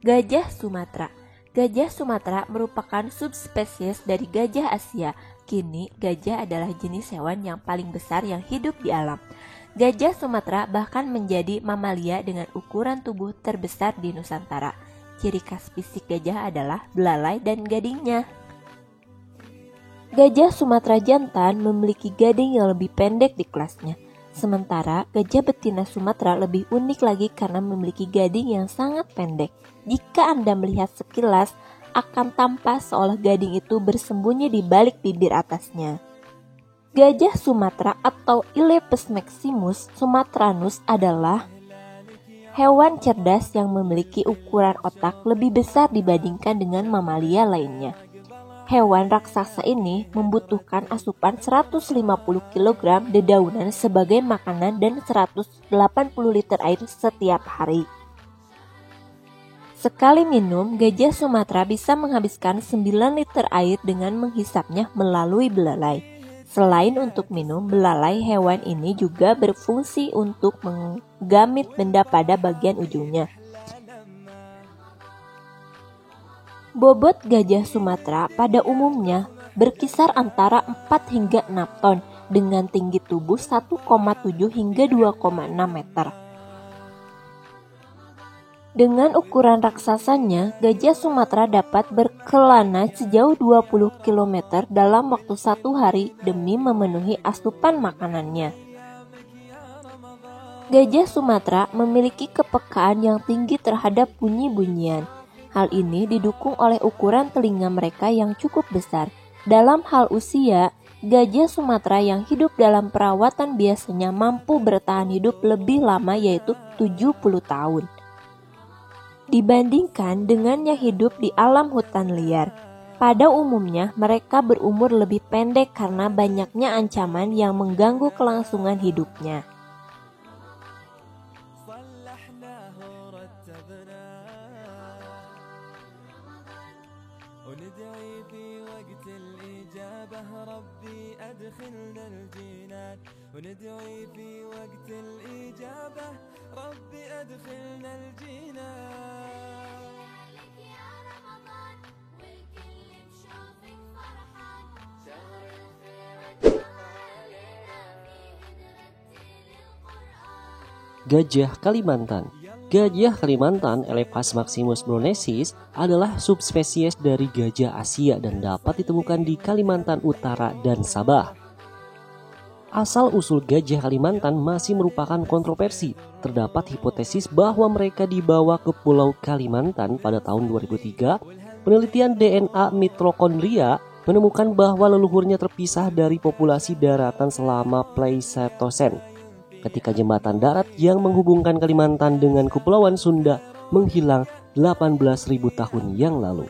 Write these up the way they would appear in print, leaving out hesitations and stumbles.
Gajah Sumatera. Gajah Sumatera merupakan subspesies dari gajah Asia. Kini, gajah adalah jenis hewan yang paling besar yang hidup di alam. Gajah Sumatera bahkan menjadi mamalia dengan ukuran tubuh terbesar di Nusantara. Ciri khas fisik gajah adalah belalai dan gadingnya. Gajah Sumatera jantan memiliki gading yang lebih pendek di kelasnya. Sementara gajah betina Sumatera lebih unik lagi karena memiliki gading yang sangat pendek. Jika Anda melihat sekilas, akan tampak seolah gading itu bersembunyi di balik bibir atasnya. Gajah Sumatera atau Ilepus maximus sumatranus adalah hewan cerdas yang memiliki ukuran otak lebih besar dibandingkan dengan mamalia lainnya. Hewan raksasa ini membutuhkan asupan 150 kg dedaunan sebagai makanan dan 180 liter air setiap hari. Sekali minum, gajah Sumatera bisa menghabiskan 9 liter air dengan menghisapnya melalui belalai. Selain untuk minum, belalai hewan ini juga berfungsi untuk menggamit benda pada bagian ujungnya. Bobot gajah Sumatera pada umumnya berkisar antara 4 hingga 6 ton dengan tinggi tubuh 1,7 hingga 2,6 meter. Dengan ukuran raksasanya, gajah Sumatera dapat berkelana sejauh 20 km dalam waktu 1 hari demi memenuhi asupan makanannya. Gajah Sumatera memiliki kepekaan yang tinggi terhadap bunyi-bunyian. Hal ini didukung oleh ukuran telinga mereka yang cukup besar. Dalam hal usia, gajah Sumatera yang hidup dalam perawatan biasanya mampu bertahan hidup lebih lama, yaitu 70 tahun. Dibandingkan dengan yang hidup di alam hutan liar. Pada umumnya, mereka berumur lebih pendek karena banyaknya ancaman yang mengganggu kelangsungan hidupnya. Gajah Kalimantan. Gajah Kalimantan Elephas maximus brunensis adalah subspesies dari gajah Asia dan dapat ditemukan di Kalimantan Utara dan Sabah. Asal-usul gajah Kalimantan masih merupakan kontroversi. Terdapat hipotesis bahwa mereka dibawa ke Pulau Kalimantan pada tahun 2003. Penelitian DNA mitokondria menemukan bahwa leluhurnya terpisah dari populasi daratan selama Pleistocene, ketika jembatan darat yang menghubungkan Kalimantan dengan Kepulauan Sunda menghilang 18.000 tahun yang lalu.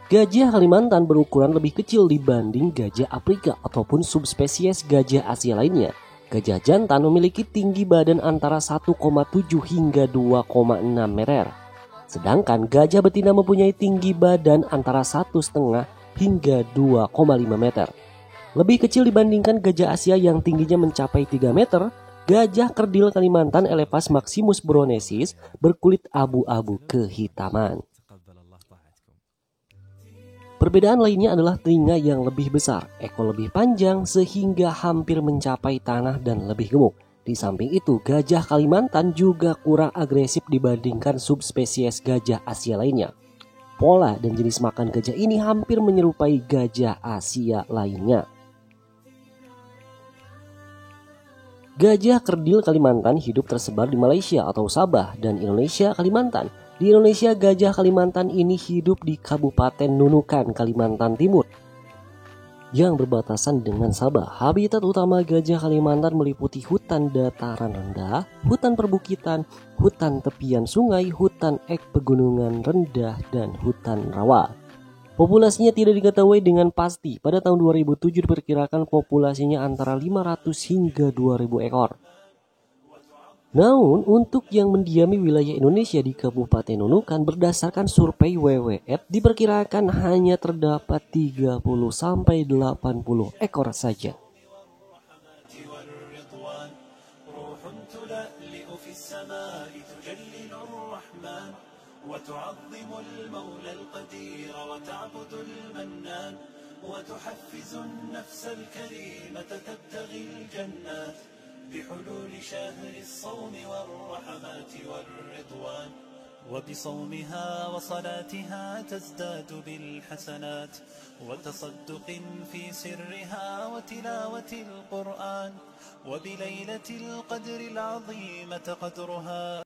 Gajah Kalimantan berukuran lebih kecil dibanding gajah Afrika ataupun subspesies gajah Asia lainnya. Gajah jantan memiliki tinggi badan antara 1,7 hingga 2,6 meter. Sedangkan gajah betina mempunyai tinggi badan antara 1,5 hingga 2,5 meter. Lebih kecil dibandingkan gajah Asia yang tingginya mencapai 3 meter, gajah kerdil Kalimantan Elephas maximus brunensis berkulit abu-abu kehitaman. Perbedaan lainnya adalah telinga yang lebih besar, ekor lebih panjang sehingga hampir mencapai tanah dan lebih gemuk. Di samping itu, gajah Kalimantan juga kurang agresif dibandingkan subspesies gajah Asia lainnya. Pola dan jenis makan gajah ini hampir menyerupai gajah Asia lainnya. Gajah kerdil Kalimantan hidup tersebar di Malaysia atau Sabah dan Indonesia Kalimantan. Di Indonesia, gajah Kalimantan ini hidup di Kabupaten Nunukan, Kalimantan Timur, yang berbatasan dengan Sabah. Habitat utama gajah Kalimantan meliputi hutan dataran rendah, hutan perbukitan, hutan tepian sungai, hutan ek pegunungan rendah, dan hutan rawa. Populasinya tidak diketahui dengan pasti. Pada tahun 2007 diperkirakan populasinya antara 500 hingga 2000 ekor. Namun, untuk yang mendiami wilayah Indonesia di Kabupaten Nunukan berdasarkan survei WWF diperkirakan hanya terdapat 30 sampai 80 ekor saja. السماء تجلل الرحمن وتعظم المولى القدير وتعبد المنان وتحفز النفس الكريمة تبتغي الجنات بحلول شهر الصوم والرحمات والرضوان وبصومها وصلاتها تزداد بالحسنات وتصدق في سرها وتلاوة القرآن وبليلة القدر العظيمة قدرها